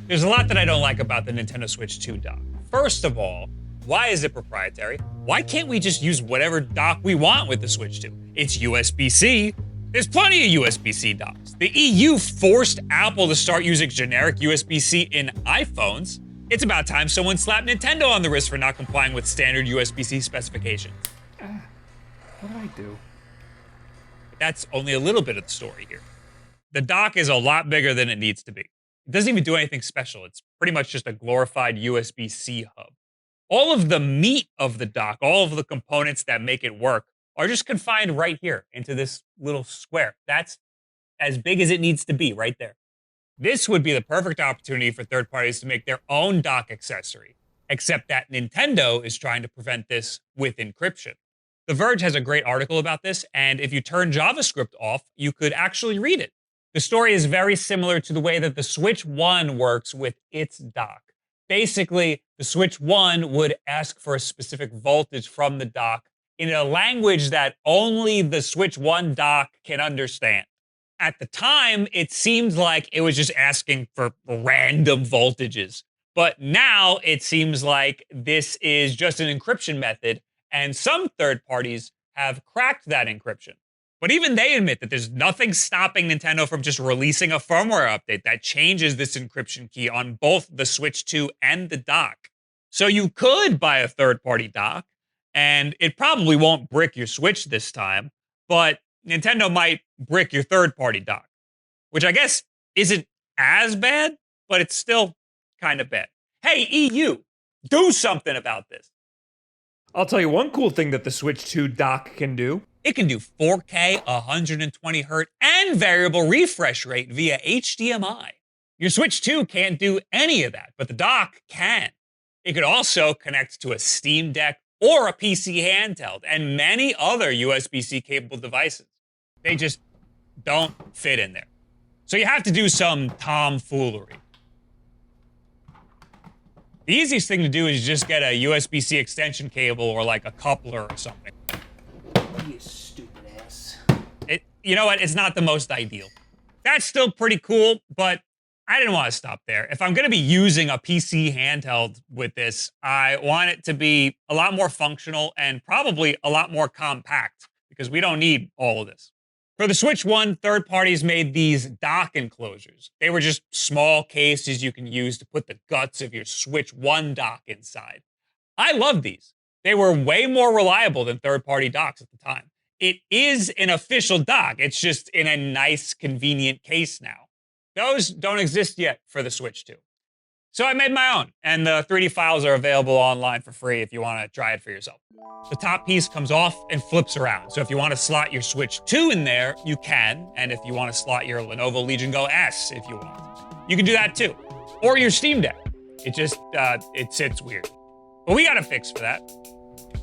There's a lot that I don't like about the Nintendo Switch 2 dock. First of all, why is it proprietary? Why can't we just use whatever dock we want with the Switch 2? It's USB-C. There's plenty of USB-C docks. The EU forced Apple to start using generic USB-C in iPhones. It's about time someone slapped Nintendo on the wrist for not complying with standard USB-C specifications. What did I do? That's only a little bit of the story here. The dock is a lot bigger than it needs to be. It doesn't even do anything special. It's pretty much just a glorified USB-C hub. All of the meat of the dock, all of the components that make it work, are just confined right here into this little square. That's as big as it needs to be right there. This would be the perfect opportunity for third parties to make their own dock accessory, except that Nintendo is trying to prevent this with encryption. The Verge has a great article about this, and if you turn JavaScript off, you could actually read it. The story is very similar to the way that the Switch 1 works with its dock. Basically, the Switch 1 would ask for a specific voltage from the dock in a language that only the Switch 1 dock can understand. At the time, it seemed like it was just asking for random voltages. But now it seems like this is just an encryption method, and some third parties have cracked that encryption. But even they admit that there's nothing stopping Nintendo from just releasing a firmware update that changes this encryption key on both the Switch 2 and the dock. So you could buy a third-party dock, and it probably won't brick your Switch this time, but Nintendo might brick your third-party dock, which I guess isn't as bad, but it's still kind of bad. Hey, EU, do something about this. I'll tell you one cool thing that the Switch 2 dock can do. It can do 4K, 120 Hz, and variable refresh rate via HDMI. Your Switch 2 can't do any of that, but the dock can. It could also connect to a Steam Deck or a PC handheld and many other USB-C capable devices. They just don't fit in there. So you have to do some tomfoolery. The easiest thing to do is just get a USB-C extension cable or like a coupler or something. You stupid ass. You know what? It's not the most ideal. That's still pretty cool, but I didn't want to stop there. If I'm going to be using a PC handheld with this, I want it to be a lot more functional and probably a lot more compact because we don't need all of this. For the Switch 1, third parties made these dock enclosures. They were just small cases you can use to put the guts of your Switch 1 dock inside. I love these. They were way more reliable than third-party docks at the time. It is an official dock. It's just in a nice, convenient case now. Those don't exist yet for the Switch 2. So I made my own, and the 3D files are available online for free if you want to try it for yourself. The top piece comes off and flips around, so if you want to slot your Switch 2 in there, you can, and if you want to slot your Lenovo Legion Go S if you want, you can do that too. Or your Steam Deck. It just, it sits weird. But we got a fix for that.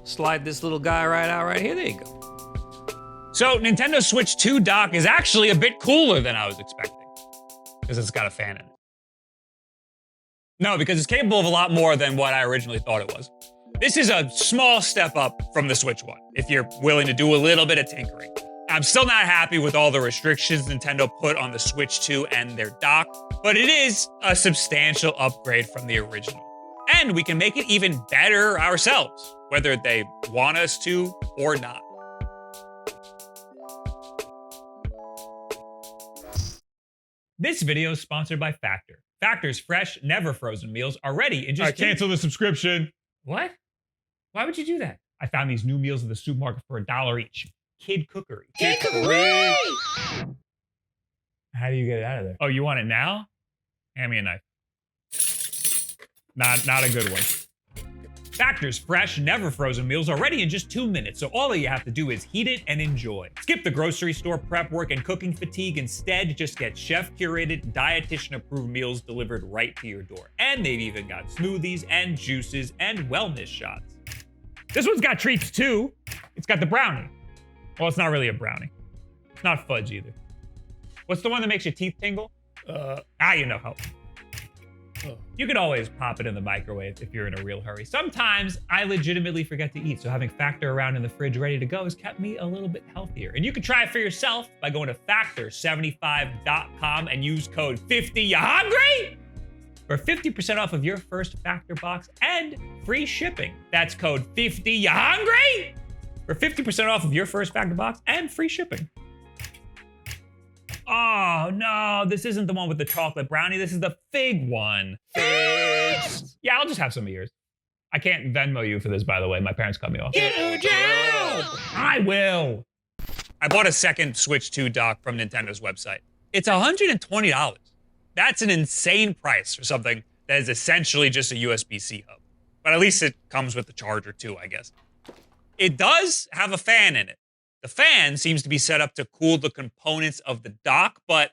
Slide this little guy right out right here. There you go. So Nintendo Switch 2 dock is actually a bit cooler than I was expecting. Because it's got a fan in it. No, because it's capable of a lot more than what I originally thought it was. This is a small step up from the Switch 1, if you're willing to do a little bit of tinkering. I'm still not happy with all the restrictions Nintendo put on the Switch 2 and their dock, but it is a substantial upgrade from the original. And we can make it even better ourselves, whether they want us to or not. This video is sponsored by Factor. Factor's fresh, never frozen meals are ready in just cancel the subscription. What? Why would you do that? I found these new meals at the supermarket for $1 each. Kid cookery. Kid cookery! How do you get it out of there? Oh, you want it now? Hand me a knife. Not a good one. Factor's fresh, never frozen meals are ready in just 2 minutes, so all you have to do is heat it and enjoy. Skip the grocery store prep work and cooking fatigue. Instead, just get chef-curated, dietitian-approved meals delivered right to your door. And they've even got smoothies and juices and wellness shots. This one's got treats too. It's got the brownie. Well, it's not really a brownie. It's not fudge either. What's the one that makes your teeth tingle? You know how. You could always pop it in the microwave if you're in a real hurry. Sometimes I legitimately forget to eat, so having Factor around in the fridge ready to go has kept me a little bit healthier. And you can try it for yourself by going to factor75.com and use code 50. You hungry? for 50% off of your first Factor box and free shipping. That's code 50. You hungry? For 50% off of your first Factor box and free shipping. Oh no, this isn't the one with the chocolate brownie. This is the fig one. Figs! Yeah, I'll just have some of yours. I can't Venmo you for this, by the way. My parents cut me off. Get a job! I will. I bought a second Switch 2 dock from Nintendo's website. It's $120. That's an insane price for something that is essentially just a USB-C hub. But at least it comes with the charger too, I guess. It does have a fan in it. The fan seems to be set up to cool the components of the dock, but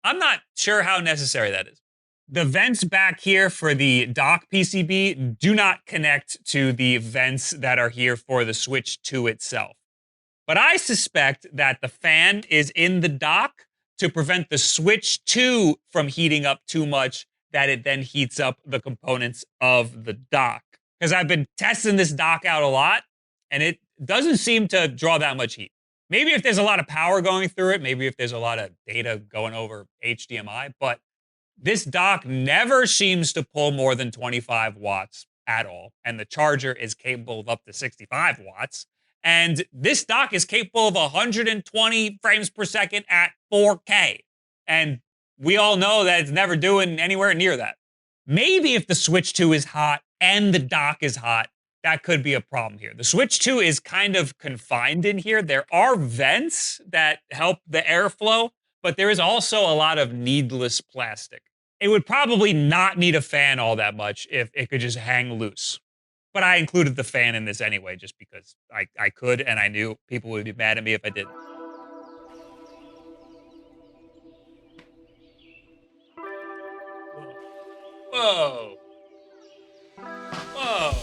I'm not sure how necessary that is. The vents back here for the dock PCB do not connect to the vents that are here for the Switch 2 itself. But I suspect that the fan is in the dock to prevent the Switch 2 from heating up too much, that it then heats up the components of the dock. Because I've been testing this dock out a lot, and it doesn't seem to draw that much heat. Maybe if there's a lot of power going through it, maybe if there's a lot of data going over HDMI, but this dock never seems to pull more than 25 watts at all. And the charger is capable of up to 65 watts. And this dock is capable of 120 frames per second at 4K. And we all know that it's never doing anywhere near that. Maybe if the Switch 2 is hot and the dock is hot, that could be a problem here. The Switch 2 is kind of confined in here. There are vents that help the airflow, but there is also a lot of needless plastic. It would probably not need a fan all that much if it could just hang loose. But I included the fan in this anyway, just because I could, and I knew people would be mad at me if I didn't. Whoa. Whoa.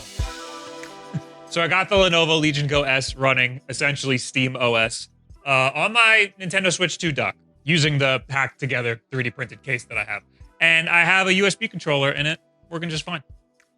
So I got the Lenovo Legion Go S running, essentially Steam OS, on my Nintendo Switch 2 dock, using the packed together 3D printed case that I have. And I have a USB controller in it, working just fine.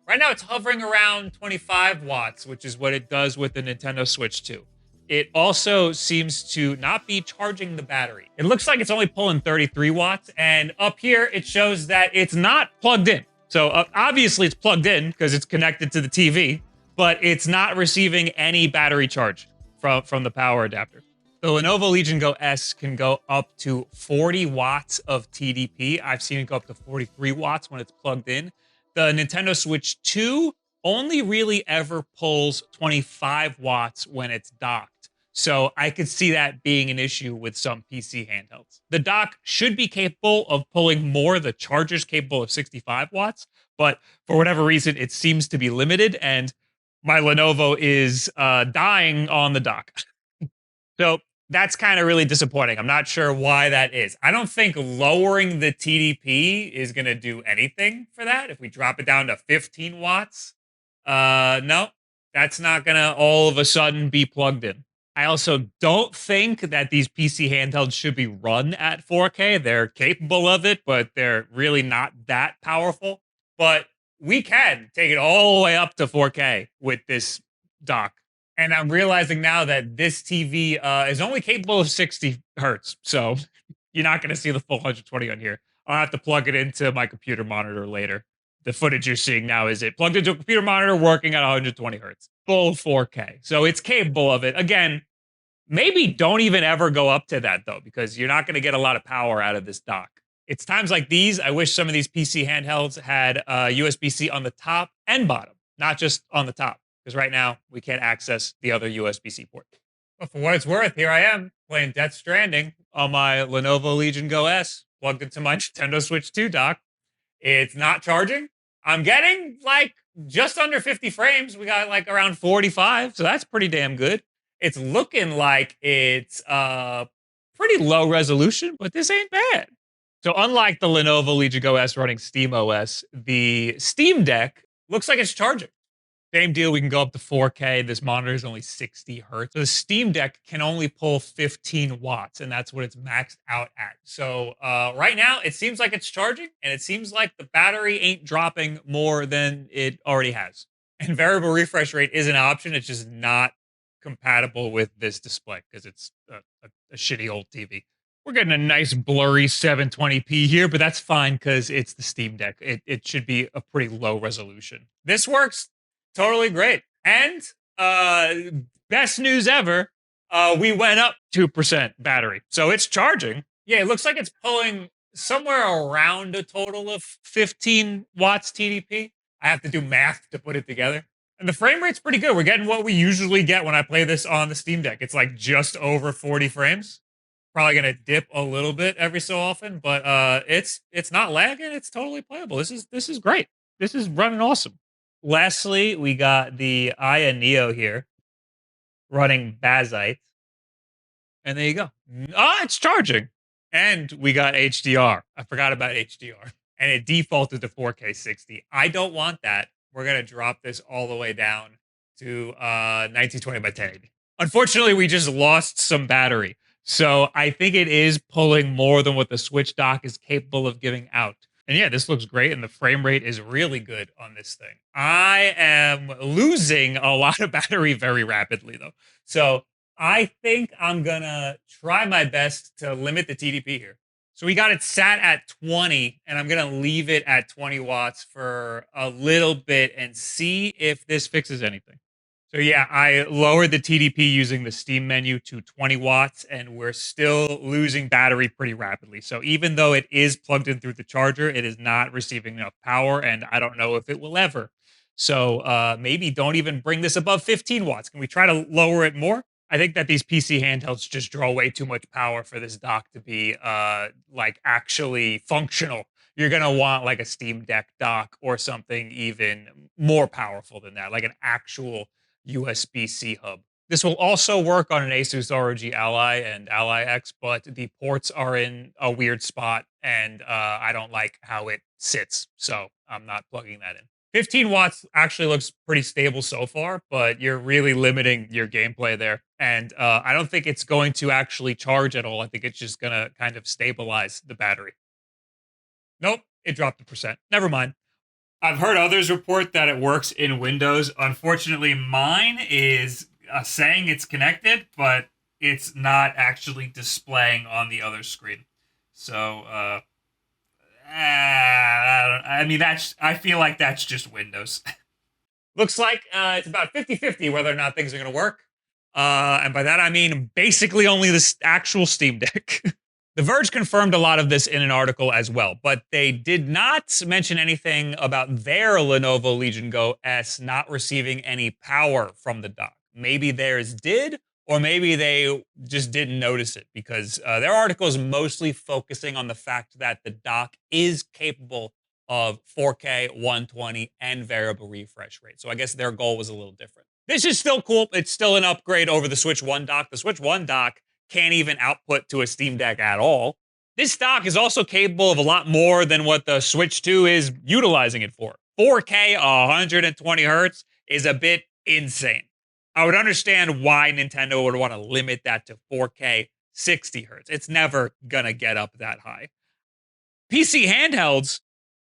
Right now it's hovering around 25 watts, which is what it does with the Nintendo Switch 2. It also seems to not be charging the battery. It looks like it's only pulling 33 watts, and up here it shows that it's not plugged in. So obviously it's plugged in because it's connected to the TV, but it's not receiving any battery charge from the power adapter. The Lenovo Legion Go S can go up to 40 watts of TDP. I've seen it go up to 43 watts when it's plugged in. The Nintendo Switch 2 only really ever pulls 25 watts when it's docked. So I could see that being an issue with some PC handhelds. The dock should be capable of pulling more. The charger's capable of 65 watts, but for whatever reason, it seems to be limited, and my Lenovo is dying on the dock. So that's kind of really disappointing. I'm not sure why that is. I don't think lowering the TDP is going to do anything for that. If we drop it down to 15 watts, no, that's not going to all of a sudden be plugged in. I also don't think that these PC handhelds should be run at 4K. They're capable of it, but they're really not that powerful. But we can take it all the way up to 4K with this dock. And I'm realizing now that this TV is only capable of 60 hertz. So you're not going to see the full 120 on here. I'll have to plug it into my computer monitor later. The footage you're seeing now is it plugged into a computer monitor working at 120 hertz. Full 4K. So it's capable of it. Again, maybe don't even ever go up to that, though, because you're not going to get a lot of power out of this dock. It's times like these, I wish some of these PC handhelds had USB-C on the top and bottom, not just on the top. Because right now, we can't access the other USB-C port. But for what it's worth, here I am, playing Death Stranding on my Lenovo Legion Go S, plugged into my Nintendo Switch 2 dock. It's not charging. I'm getting, like, just under 50 frames. We got, like, around 45, so that's pretty damn good. It's looking like it's pretty low resolution, but this ain't bad. So unlike the Lenovo Legion Go S running Steam OS, the Steam Deck looks like it's charging. Same deal, we can go up to 4K. This monitor is only 60 hertz. So the Steam Deck can only pull 15 watts, and that's what it's maxed out at. So right now, it seems like it's charging, and it seems like the battery ain't dropping more than it already has. And variable refresh rate is an option. It's just not compatible with this display because it's a shitty old TV. We're getting a nice blurry 720p here, but that's fine because it's the Steam Deck. It should be a pretty low resolution. This works totally great. And best news ever, we went up 2% battery. So it's charging. Yeah, it looks like it's pulling somewhere around a total of 15 watts TDP. I have to do math to put it together. And the frame rate's pretty good. We're getting what we usually get when I play this on the Steam Deck. It's like just over 40 frames. Probably gonna dip a little bit every so often, but it's not lagging. It's totally playable. This is great. This is running awesome. Lastly, we got the Aya Neo here running Bazite, and there you go. Ah, it's charging, and we got HDR. I forgot about HDR, and it defaulted to 4K 60. I don't want that. We're gonna drop this all the way down to 1920 by 1080. Unfortunately, we just lost some battery. So I think it is pulling more than what the Switch dock is capable of giving out. And yeah, this looks great, and the frame rate is really good on this thing. I am losing a lot of battery very rapidly, though. So I think I'm gonna try my best to limit the TDP here. So we got it sat at 20, and I'm gonna leave it at 20 watts for a little bit and see if this fixes anything. So yeah, I lowered the TDP using the Steam menu to 20 watts, and we're still losing battery pretty rapidly. So even though it is plugged in through the charger, it is not receiving enough power, and I don't know if it will ever. So maybe don't even bring this above 15 watts. Can we try to lower it more? I think that these PC handhelds just draw way too much power for this dock to be like actually functional. You're gonna want like a Steam Deck dock or something even more powerful than that, like an actual USB-C hub. This will also work on an Asus ROG Ally and Ally X, but the ports are in a weird spot, and I don't like how it sits, so I'm not plugging that in. 15 watts actually looks pretty stable so far, but you're really limiting your gameplay there. And I don't think it's going to actually charge at all. I think it's just going to kind of stabilize the battery. Nope, it dropped a percent. Never mind. I've heard others report that it works in Windows. Unfortunately, mine is saying it's connected, but it's not actually displaying on the other screen. So, I mean, I feel like that's just Windows. Looks like it's about 50-50 whether or not things are going to work. And by that, I mean basically only the actual Steam Deck. The Verge confirmed a lot of this in an article as well, but they did not mention anything about their Lenovo Legion Go S not receiving any power from the dock. Maybe theirs did, or maybe they just didn't notice it, because their article is mostly focusing on the fact that the dock is capable of 4K, 120, and variable refresh rate. So I guess their goal was a little different. This is still cool. It's still an upgrade over the Switch 1 dock. The Switch 1 dock can't even output to a Steam Deck at all. This dock is also capable of a lot more than what the Switch 2 is utilizing it for. 4K 120 hertz is a bit insane. I would understand why Nintendo would want to limit that to 4K 60 hertz. It's never gonna get up that high. PC handhelds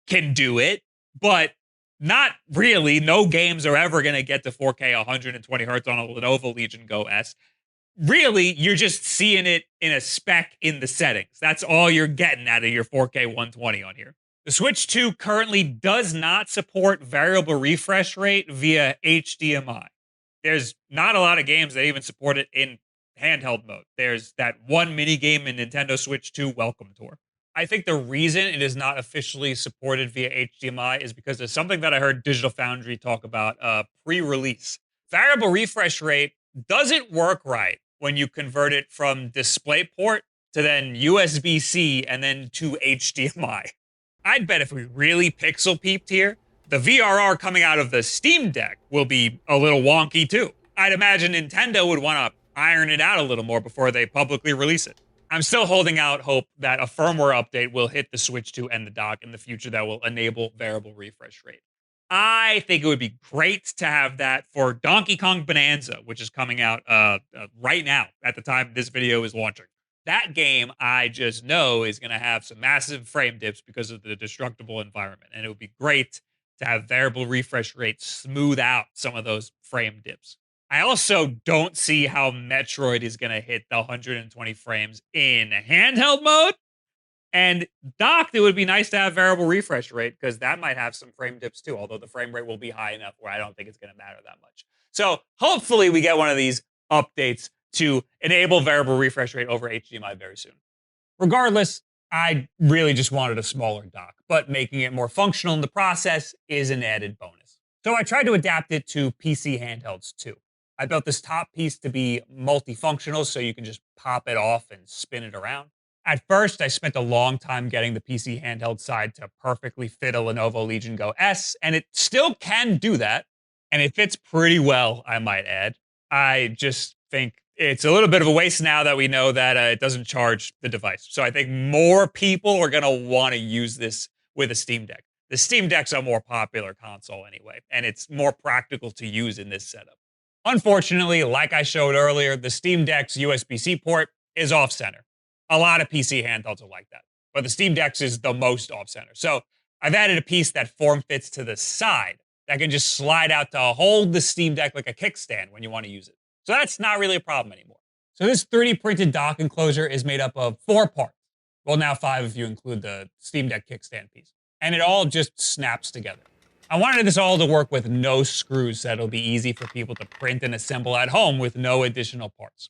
can do it, but not really. No games are ever gonna get to 4K 120 hertz on a Lenovo Legion Go S. Really, you're just seeing it in a spec in the settings. That's all you're getting out of your 4K 120 on here. The Switch 2 currently does not support variable refresh rate via HDMI. There's not a lot of games that even support it in handheld mode. There's that one mini game in Nintendo Switch 2 Welcome Tour. I think the reason it is not officially supported via HDMI is because there's something that I heard Digital Foundry talk about pre-release. Variable refresh rate doesn't work right when you convert it from DisplayPort to then USB-C and then to HDMI. I'd bet if we really pixel peeped here, the VRR coming out of the Steam Deck will be a little wonky too. I'd imagine Nintendo would want to iron it out a little more before they publicly release it. I'm still holding out hope that a firmware update will hit the Switch 2 and the dock in the future that will enable variable refresh rate. I think it would be great to have that for Donkey Kong Bonanza, which is coming out right now at the time this video is launching. That game, I just know, is going to have some massive frame dips because of the destructible environment. And it would be great to have variable refresh rate smooth out some of those frame dips. I also don't see how Metroid is going to hit the 120 frames in handheld mode. And docked, it would be nice to have variable refresh rate because that might have some frame dips too, although the frame rate will be high enough where I don't think it's going to matter that much. So hopefully we get one of these updates to enable variable refresh rate over HDMI very soon. Regardless, I really just wanted a smaller dock, but making it more functional in the process is an added bonus. So I tried to adapt it to PC handhelds too. I built this top piece to be multifunctional so you can just pop it off and spin it around. At first, I spent a long time getting the PC handheld side to perfectly fit a Lenovo Legion Go S, and it still can do that. And it fits pretty well, I might add. I just think it's a little bit of a waste now that we know that it doesn't charge the device. So I think more people are going to want to use this with a Steam Deck. The Steam Deck's a more popular console anyway, and it's more practical to use in this setup. Unfortunately, like I showed earlier, the Steam Deck's USB-C port is off-center. A lot of PC handhelds are like that, but the Steam Deck's is the most off-center. So I've added a piece that form fits to the side that can just slide out to hold the Steam Deck like a kickstand when you want to use it. So that's not really a problem anymore. So this 3D printed dock enclosure is made up of 4 parts. Well, now 5 if you include the Steam Deck kickstand piece. And it all just snaps together. I wanted this all to work with no screws so it'll be easy for people to print and assemble at home with no additional parts.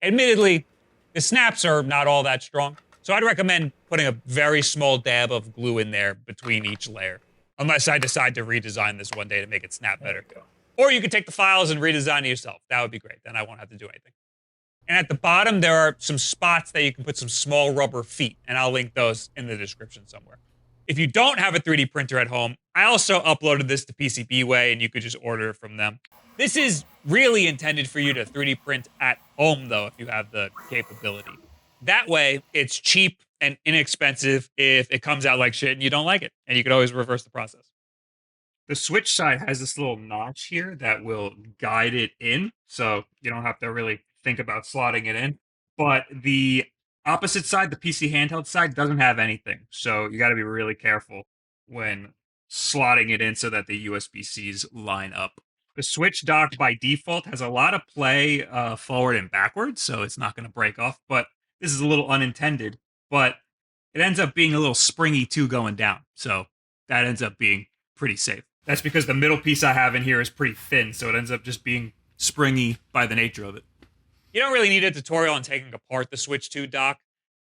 Admittedly, the snaps are not all that strong, so I'd recommend putting a very small dab of glue in there between each layer, unless I decide to redesign this one day to make it snap better. Or you could take the files and redesign it yourself. That would be great. Then I won't have to do anything. And at the bottom, there are some spots that you can put some small rubber feet, and I'll link those in the description somewhere. If you don't have a 3D printer at home, I also uploaded this to PCBWay, and you could just order it from them. This is really intended for you to 3D print at home, though, if you have the capability. That way, it's cheap and inexpensive if it comes out like shit and you don't like it, and you can always reverse the process. The Switch side has this little notch here that will guide it in, so you don't have to really think about slotting it in. But the opposite side, the PC handheld side, doesn't have anything, so you got to be really careful when slotting it in so that the USB-Cs line up. The Switch dock by default has a lot of play forward and backwards, so it's not going to break off, but this is a little unintended, but it ends up being a little springy too going down, so that ends up being pretty safe. That's because the middle piece I have in here is pretty thin, so it ends up just being springy by the nature of it. You don't really need a tutorial on taking apart the Switch 2 dock.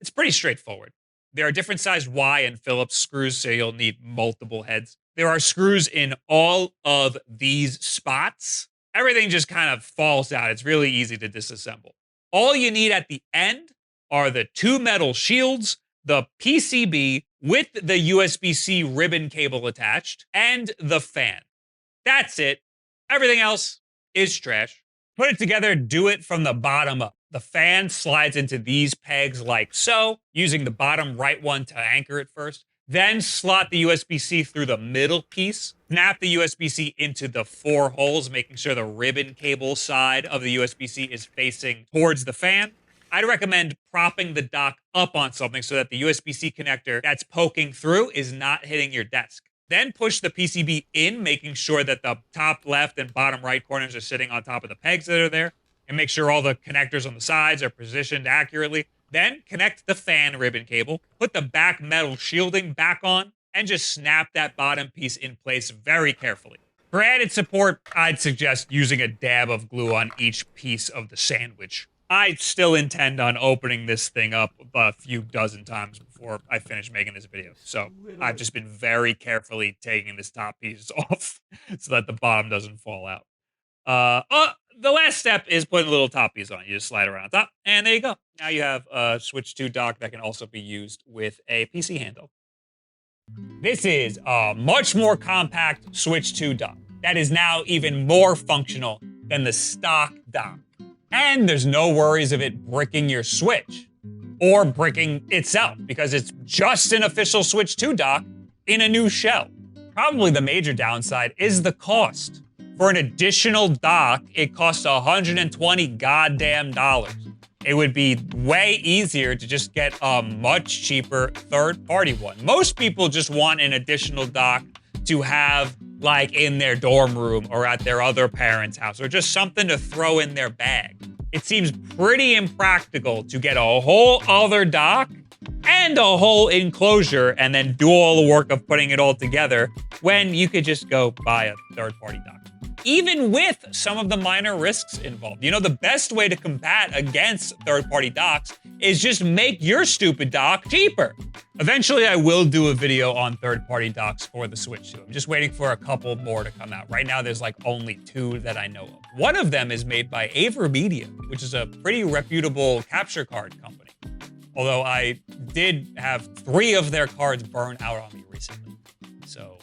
It's pretty straightforward. There are different sized Y and Phillips screws, so you'll need multiple heads. There are screws in all of these spots. Everything just kind of falls out. It's really easy to disassemble. All you need at the end are the 2 metal shields, the PCB with the USB-C ribbon cable attached, and the fan. That's it. Everything else is trash. Put it together, do it from the bottom up. The fan slides into these pegs like so, using the bottom right one to anchor it first. Then slot the USB-C through the middle piece. Snap the USB-C into the 4 holes, making sure the ribbon cable side of the USB-C is facing towards the fan. I'd recommend propping the dock up on something so that the USB-C connector that's poking through is not hitting your desk. Then push the PCB in, making sure that the top left and bottom right corners are sitting on top of the pegs that are there, and make sure all the connectors on the sides are positioned accurately. Then connect the fan ribbon cable, put the back metal shielding back on, and just snap that bottom piece in place very carefully. For added support, I'd suggest using a dab of glue on each piece of the sandwich. I still intend on opening this thing up a few dozen times before I finish making this video. So I've just been very carefully taking this top piece off so that the bottom doesn't fall out. The last step is putting a little top piece on. You just slide around top, and there you go. Now you have a Switch 2 dock that can also be used with a PC handle. This is a much more compact Switch 2 dock that is now even more functional than the stock dock. And there's no worries of it bricking your Switch or bricking itself because it's just an official Switch 2 dock in a new shell. Probably the major downside is the cost. For an additional dock, it costs $120 goddamn dollars. It would be way easier to just get a much cheaper third-party one. Most people just want an additional dock to have like in their dorm room or at their other parents' house, or just something to throw in their bag. It seems pretty impractical to get a whole other dock and a whole enclosure and then do all the work of putting it all together when you could just go buy a third-party dock. Even with some of the minor risks involved. You know, the best way to combat against third-party docks is just make your stupid dock cheaper. Eventually, I will do a video on third-party docks for the Switch 2. I'm just waiting for a couple more to come out. Right now, there's like only 2 that I know of. One of them is made by Media, which is a pretty reputable capture card company. Although I did have 3 of their cards burn out on me recently. So,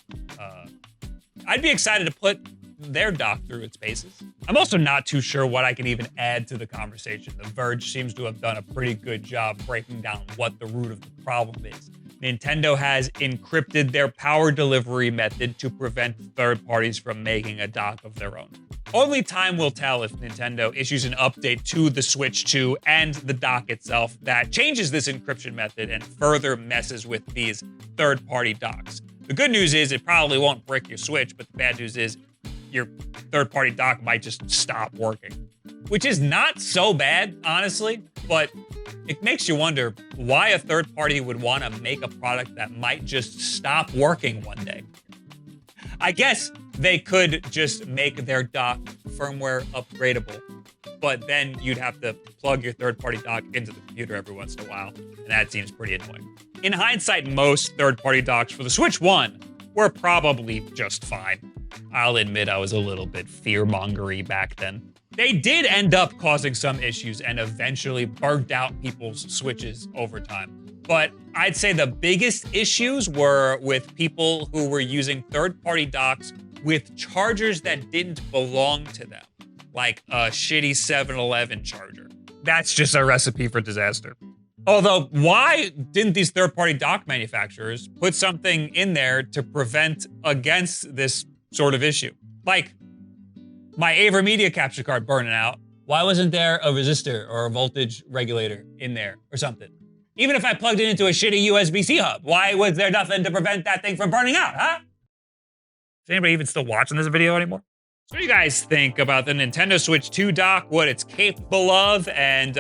I'd be excited to put their dock through its paces. I'm also not too sure what I can even add to the conversation. The Verge seems to have done a pretty good job breaking down what the root of the problem is. Nintendo has encrypted their power delivery method to prevent third parties from making a dock of their own. Only time will tell if Nintendo issues an update to the Switch 2 and the dock itself that changes this encryption method and further messes with these third-party docks. The good news is it probably won't break your Switch, but the bad news is your third-party dock might just stop working. Which is not so bad, honestly, but it makes you wonder why a third party would want to make a product that might just stop working one day. I guess they could just make their dock firmware upgradable, but then you'd have to plug your third-party dock into the computer every once in a while, and that seems pretty annoying. In hindsight, most third-party docks for the Switch 1 were probably just fine. I'll admit I was a little bit fear-mongery back then. They did end up causing some issues and eventually burnt out people's Switches over time. But I'd say the biggest issues were with people who were using third-party docks with chargers that didn't belong to them, like a shitty 7-Eleven charger. That's just a recipe for disaster. Although, why didn't these third-party dock manufacturers put something in there to prevent against this sort of issue? Like, my Media capture card burning out. Why wasn't there a resistor or a voltage regulator in there or something? Even if I plugged it into a shitty USB-C hub, why was there nothing to prevent that thing from burning out, huh? Is anybody even still watching this video anymore? So what do you guys think about the Nintendo Switch 2 dock, what it's capable of, and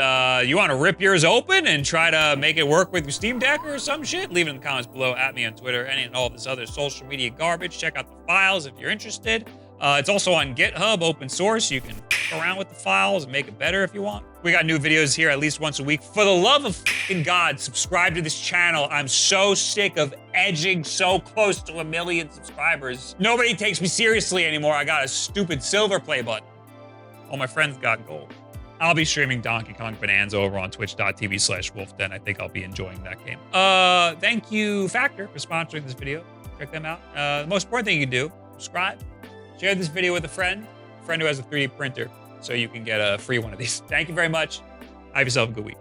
you want to rip yours open and try to make it work with your Steam Deck or some shit? Leave it in the comments below, at me on Twitter, and all this other social media garbage. Check out the files if you're interested. It's also on GitHub, open source. You can fuck around with the files and make it better if you want. We got new videos here at least once a week. For the love of fucking God, subscribe to this channel. I'm so sick of edging so close to 1 million subscribers. Nobody takes me seriously anymore. I got a stupid silver play button. All my friends got gold. I'll be streaming Donkey Kong Bonanza over on twitch.tv/WulffDen. I think I'll be enjoying that game. Thank you, Factor, for sponsoring this video. Check them out. The most important thing you can do, subscribe. Share this video with a friend who has a 3D printer, so you can get a free one of these. Thank you very much. Have yourself a good week.